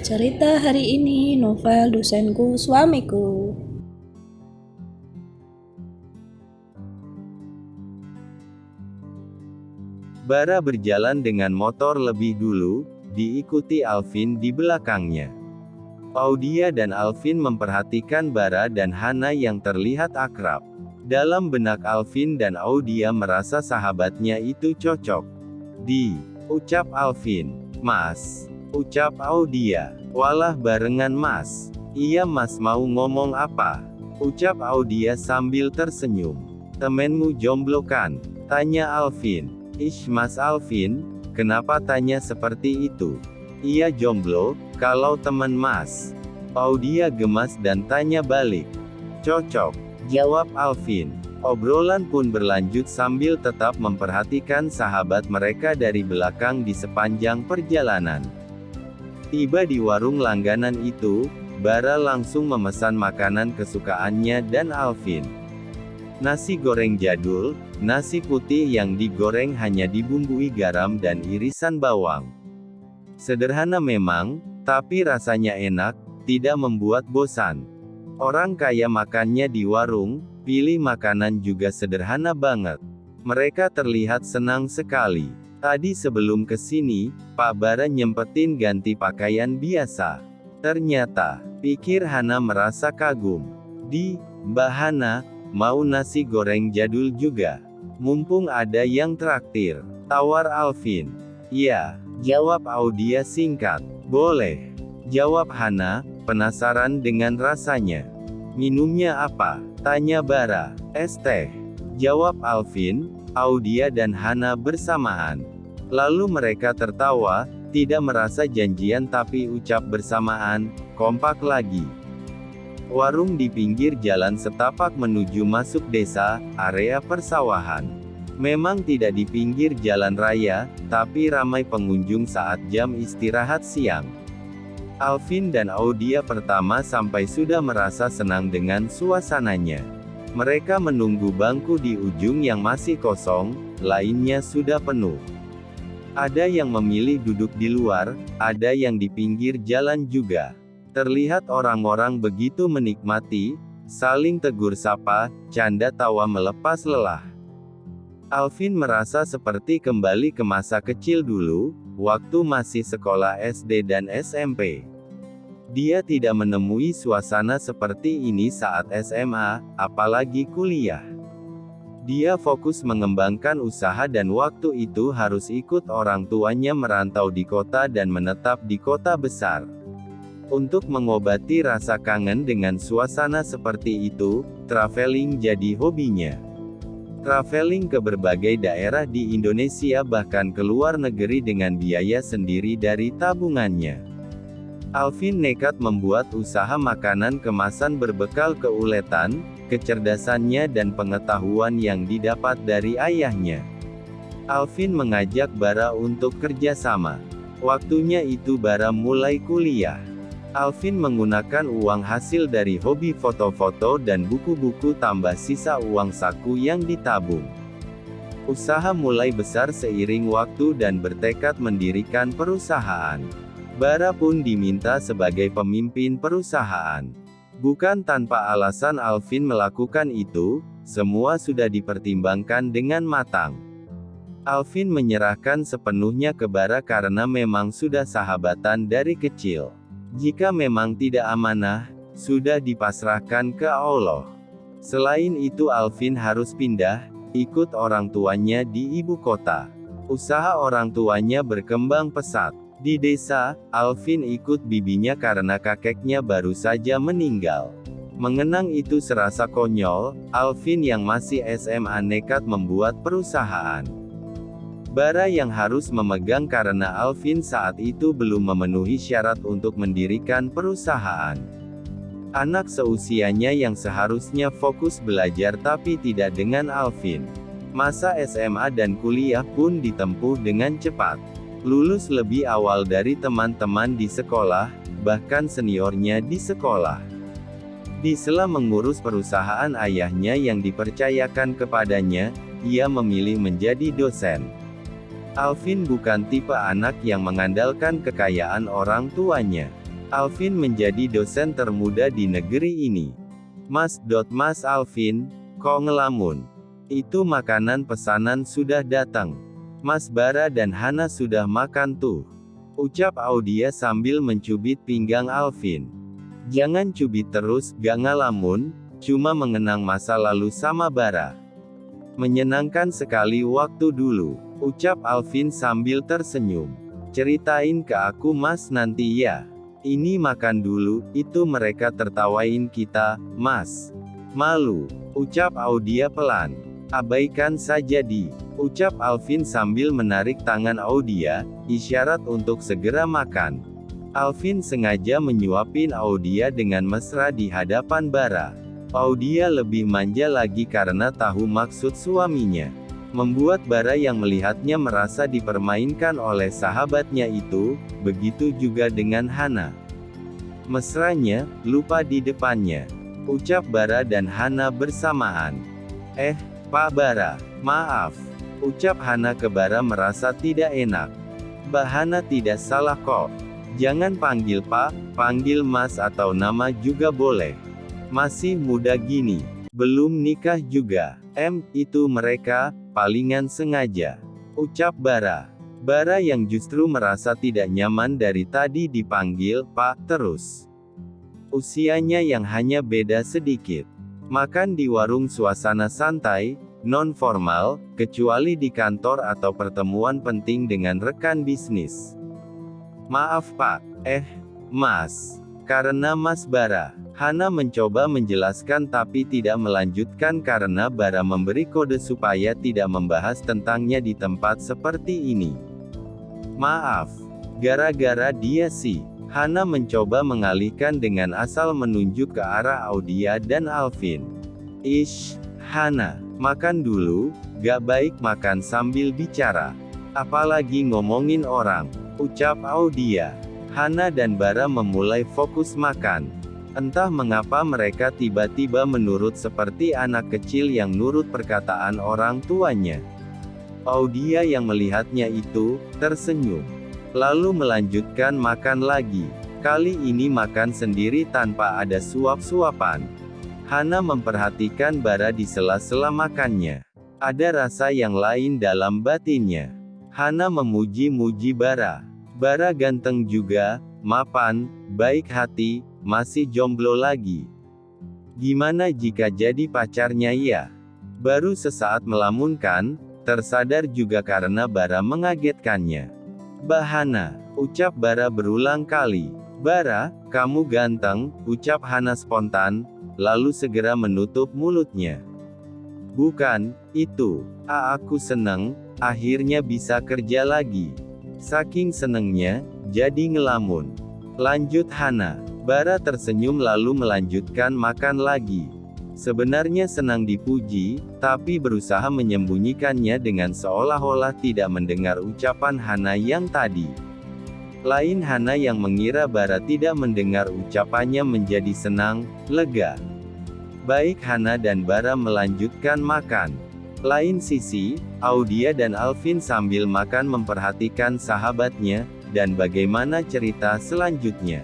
Cerita hari ini novel Dosenku Suamiku. Bara berjalan dengan motor lebih dulu, diikuti Alvin di belakangnya. Audia dan Alvin memperhatikan Bara dan Hana yang terlihat akrab. Dalam benak Alvin dan Audia merasa sahabatnya itu cocok. Ucap Alvin. Mas. Ucap Audia. Walah barengan mas. Iya mas mau ngomong apa? Ucap Audia sambil tersenyum. Temenmu jomblo kan? Tanya Alvin. Ish mas Alvin, kenapa tanya seperti itu? Iya jomblo, kalau temen mas. Audia gemas dan tanya balik. Cocok, jawab Alvin. Obrolan pun berlanjut sambil tetap memperhatikan sahabat mereka dari belakang di sepanjang perjalanan. Tiba di warung langganan itu, Bara langsung memesan makanan kesukaannya dan Alvin. Nasi goreng jadul, nasi putih yang digoreng hanya dibumbui garam dan irisan bawang. Sederhana memang, tapi rasanya enak, tidak membuat bosan. Orang kaya makannya di warung, pilih makanan juga sederhana banget. Mereka terlihat senang sekali. Tadi sebelum kesini, Pak Bara nyempetin ganti pakaian biasa. Ternyata, pikir Hana merasa kagum. Mbak Hana, mau nasi goreng jadul juga? Mumpung ada yang traktir, tawar Alvin. Ya, jawab Audia singkat. Boleh, jawab Hana, penasaran dengan rasanya. Minumnya apa? Tanya Bara. Es teh, jawab Alvin, Audia dan Hana bersamaan. Lalu mereka tertawa, tidak merasa janjian tapi ucap bersamaan, kompak lagi. Warung di pinggir jalan setapak menuju masuk desa, area persawahan. Memang tidak di pinggir jalan raya, tapi ramai pengunjung saat jam istirahat siang. Alvin dan Audia pertama sampai sudah merasa senang dengan suasananya. Mereka menunggu bangku di ujung yang masih kosong, lainnya sudah penuh. Ada yang memilih duduk di luar, ada yang di pinggir jalan juga. Terlihat orang-orang begitu menikmati, saling tegur sapa, canda tawa melepas lelah. Alvin merasa seperti kembali ke masa kecil dulu, waktu masih sekolah SD dan SMP. Dia tidak menemui suasana seperti ini saat SMA, apalagi kuliah. Dia fokus mengembangkan usaha dan waktu itu harus ikut orang tuanya merantau di kota dan menetap di kota besar. Untuk mengobati rasa kangen dengan suasana seperti itu, traveling jadi hobinya. Traveling ke berbagai daerah di Indonesia bahkan ke luar negeri dengan biaya sendiri dari tabungannya. Alvin nekat membuat usaha makanan kemasan berbekal keuletan, kecerdasannya dan pengetahuan yang didapat dari ayahnya. Alvin mengajak Bara untuk kerjasama. Waktunya itu Bara mulai kuliah. Alvin menggunakan uang hasil dari hobi foto-foto dan buku-buku tambah sisa uang saku yang ditabung. Usaha mulai besar seiring waktu dan bertekad mendirikan perusahaan. Bara pun diminta sebagai pemimpin perusahaan. Bukan tanpa alasan Alvin melakukan itu, semua sudah dipertimbangkan dengan matang. Alvin menyerahkan sepenuhnya ke Bara karena memang sudah sahabatan dari kecil. Jika memang tidak amanah, sudah dipasrahkan ke Allah. Selain itu Alvin harus pindah, ikut orang tuanya di ibu kota. Usaha orang tuanya berkembang pesat. Di desa, Alvin ikut bibinya karena kakeknya baru saja meninggal. Mengenang itu serasa konyol, Alvin yang masih SMA nekat membuat perusahaan. Bara yang harus memegang karena Alvin saat itu belum memenuhi syarat untuk mendirikan perusahaan. Anak seusianya yang seharusnya fokus belajar tapi tidak dengan Alvin. Masa SMA dan kuliah pun ditempuh dengan cepat. Lulus lebih awal dari teman-teman di sekolah, bahkan seniornya di sekolah. Di sela mengurus perusahaan ayahnya yang dipercayakan kepadanya, ia memilih menjadi dosen. Alvin bukan tipe anak yang mengandalkan kekayaan orang tuanya. Alvin menjadi dosen termuda di negeri ini. Mas Alvin, kok ngelamun? Itu makanan pesanan sudah datang. Mas Bara dan Hana sudah makan tuh. Ucap Audia sambil mencubit pinggang Alvin. Jangan cubit terus, gak ngelamun, cuma mengenang masa lalu sama Bara. Menyenangkan sekali waktu dulu, ucap Alvin sambil tersenyum. Ceritain ke aku Mas nanti ya. Ini makan dulu, itu mereka tertawain kita, Mas. Malu, ucap Audia pelan. Abaikan saja ucap Alvin sambil menarik tangan Audia, isyarat untuk segera makan. Alvin sengaja menyuapin Audia dengan mesra di hadapan Bara. Audia lebih manja lagi karena tahu maksud suaminya. Membuat Bara yang melihatnya merasa dipermainkan oleh sahabatnya itu, begitu juga dengan Hana. Mesranya, lupa di depannya. Ucap Bara dan Hana bersamaan. Pak Bara, maaf. Ucap Hana ke Bara merasa tidak enak. Mbak Hana tidak salah kok. Jangan panggil Pak, panggil Mas atau nama juga boleh. Masih muda gini. Belum nikah juga. Itu mereka, palingan sengaja. Ucap Bara. Bara yang justru merasa tidak nyaman dari tadi dipanggil Pak terus. Usianya yang hanya beda sedikit. Makan di warung suasana santai, non-formal, kecuali di kantor atau pertemuan penting dengan rekan bisnis. Maaf Pak, Mas. Karena Mas Bara. Hana mencoba menjelaskan tapi tidak melanjutkan karena Bara memberi kode supaya tidak membahas tentangnya di tempat seperti ini. Maaf. Gara-gara dia sih. Hana mencoba mengalihkan dengan asal menunjuk ke arah Audia dan Alvin. Hana, makan dulu, gak baik makan sambil bicara. Apalagi ngomongin orang, ucap Audia. Hana dan Bara memulai fokus makan. Entah mengapa mereka tiba-tiba menurut seperti anak kecil yang nurut perkataan orang tuanya. Audia yang melihatnya itu, tersenyum. Lalu melanjutkan makan lagi. Kali ini makan sendiri tanpa ada suap-suapan. Hana memperhatikan Bara di sela-sela makannya. Ada rasa yang lain dalam batinnya. Hana memuji-muji Bara. Bara ganteng juga, mapan, baik hati, masih jomblo lagi. Gimana jika jadi pacarnya ya? Baru sesaat melamunkan, tersadar juga karena Bara mengagetkannya. Hana, ucap Bara berulang kali. Bara, kamu ganteng, ucap Hana spontan, lalu segera menutup mulutnya. Bukan, itu. Aku seneng, akhirnya bisa kerja lagi. Saking senengnya, jadi ngelamun. Lanjut Hana. Bara tersenyum lalu melanjutkan makan lagi. Sebenarnya senang dipuji, tapi berusaha menyembunyikannya dengan seolah-olah tidak mendengar ucapan Hana yang tadi. Lain Hana yang mengira Bara tidak mendengar ucapannya menjadi senang, lega. Baik Hana dan Bara melanjutkan makan. Lain sisi, Audia dan Alvin sambil makan memperhatikan sahabatnya, dan bagaimana cerita selanjutnya.